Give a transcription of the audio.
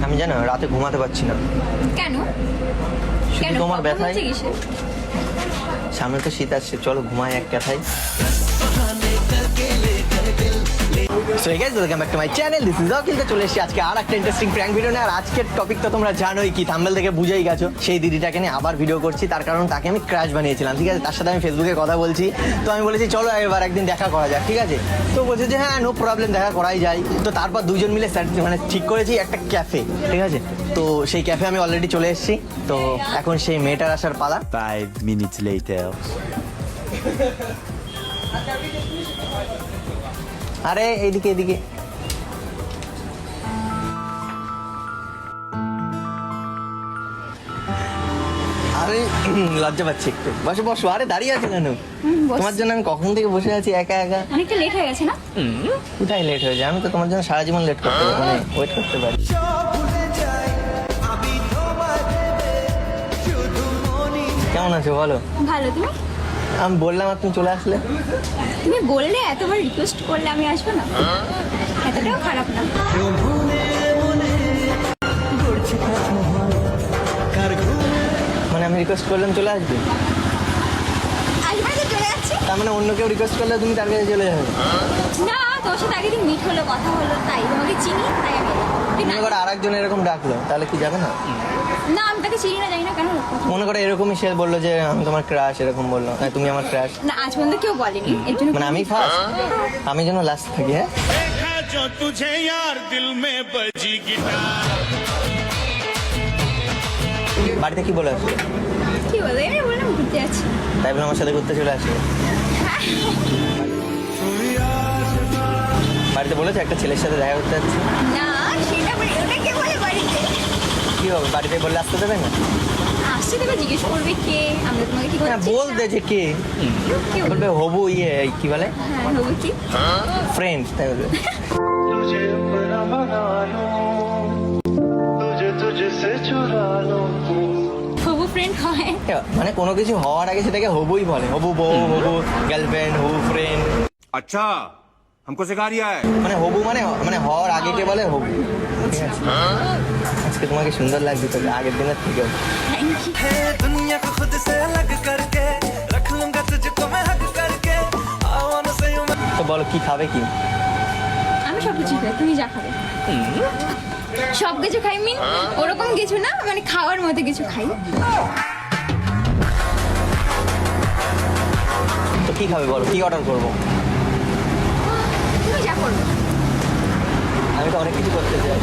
আমি জানো রাতে ঘুমাতে পারছি না, কেন? শুধু তোমার কথা ব্যথায়। বলছে কিসে? সামনে তো শীত আসছে, চলো ঘুমাই এক কথায়। So hey guys, welcome back to my channel. This is Akhil. চলে এসেছি আজকে আর একটা ইন্টারেস্টিং প্র্যাঙ্ক ভিডিও নিয়ে। আর আজকের টপিক তো তোমরা জানোই কি, থাম্বনেল থেকে বুঝেই গেছো। সেই দিদিটাকে নিয়ে আবার ভিডিও করছি, তার কারণ তাকে আমি ক্রাশ বানিয়েছিলাম, ঠিক আছে। তার সাথে আমি ফেসবুকে কথা বলছি, তো আমি বলেছি চলো এবার একদিন দেখা করা যাক, ঠিক আছে। তো বলছে যে হ্যাঁ নো প্রবলেম, দেখা করাই যায়। তো তারপর দুজন মিলে মানে ঠিক করেছি একটা ক্যাফে, ঠিক আছে। তো সেই ক্যাফে আমি অলরেডি চলে এসেছি। তো এখন সেই মেয়েটার আসার পালা। 5 minutes later. আরে এইদিকে এদিকে। আরে লজ্জা পাচ্ছি একটু, বসো বসো। আরে দাঁড়িয়ে আছে কেন? বস। তোমার জন্য আমি কখন থেকে বসে আছি একা একা। অনেকটা লেট হয়ে গেছে না? কোথায় লেট হয়ে যায়? আমি তো তোমার জন্য সারা জীবন লেট করতে মানে ওয়েট করতে পারি। কেমন আছো বলো? ভালো। তুমি? আমি বললাম আর তুমি চলে আসলে। তুমি বললে, এতবার রিকোয়েস্ট করলে আমি আসবো না? এতটাও খারাপ না। মানে আমি রিকোয়েস্ট করলাম চলে আসবে, আসবে তো চলে যাচ্ছি। তার মানে অন্য কেউ রিকোয়েস্ট করলে তুমি তার কাছে চলে যাবে? না, তোমার সাথে আগের দিন মিট হলো, কথা হলো, তাই তোমাকে চিনি, তাই আমি এলাম। ঠিক মনে না? করো আর একজন এরকম ডাকলো, তাহলে কি যাবে না? না, আমি তাকে চিনি না, জানি না কেন কথা- মনে করো এরকমই সে বললো যে আমি তোমার ক্রাশ, এরকম বললো, হ্যাঁ তুমি আমার ক্রাশ। না, আজ পর্যন্ত কেউ বলেনি, এর জন্য মানে আমি ফার্স্ট, আমি যেন লাস্ট থাকি। হ্যাঁ देखा जो तुझे यार दिल में बजी गिटार। বাড়িতে কি বলে আসবে? কি বলবো, আমি বললাম ঘুরতে যাচ্ছি। তাই বলে আমার সাথে ঘুরতে চলে আসবে? বাড়িতে বলেছে একটা ছেলের সাথে দেখা করতে যাচ্ছি। না, সেটা বলে, ওটা কে বলে বাড়িতে? কি হবে, বাড়িতে বললে আসতে দেবে না? আসছে দেবে, জিজ্ঞেস করবে কে, আমরা তোমাকে কি হ্যাঁ বলছি? বলতে যে কে কে বলবে? বলবে হবু ইয়ে কি বলে হ্যাঁ, হবো কি? ফ্রেন্ড, তাই বলবে। तुझे अपना बना लूं, तुझे तुझसे चुरा लूं। হবু ফ্রেন্ড হয়? মানে কোনো কিছু হওয়ার আগে সেটাকে হবুই বলে, হবু বউ, হবু গার্লফ্রেন্ড, হবু ফ্রেন্ড। अच्छा हमको सिखा रिया है। মানে হবু মানে মানে হওয়ার আগে কে বলে হবু, ঠিক আছে। আজকে তোমাকে সুন্দর লাগছে তো আগের দিনের থেকেও। Thank you. है दुनिया को खुद से अलग करके रख लूंगा तुझको मैं हक करके। I wanna say you তো বলো কি খাবে কি? আমি সব কিছু খাই, তুমি যা খাবে। সব কিছু খাই মিন ওরকম কিছু না, মানে খাওয়ার মতো কিছু খাই। তো কি খাবে বলো, কি অর্ডার করবো? তুমি যা করবে। আমি তো অনেক কিছু করতে চাই।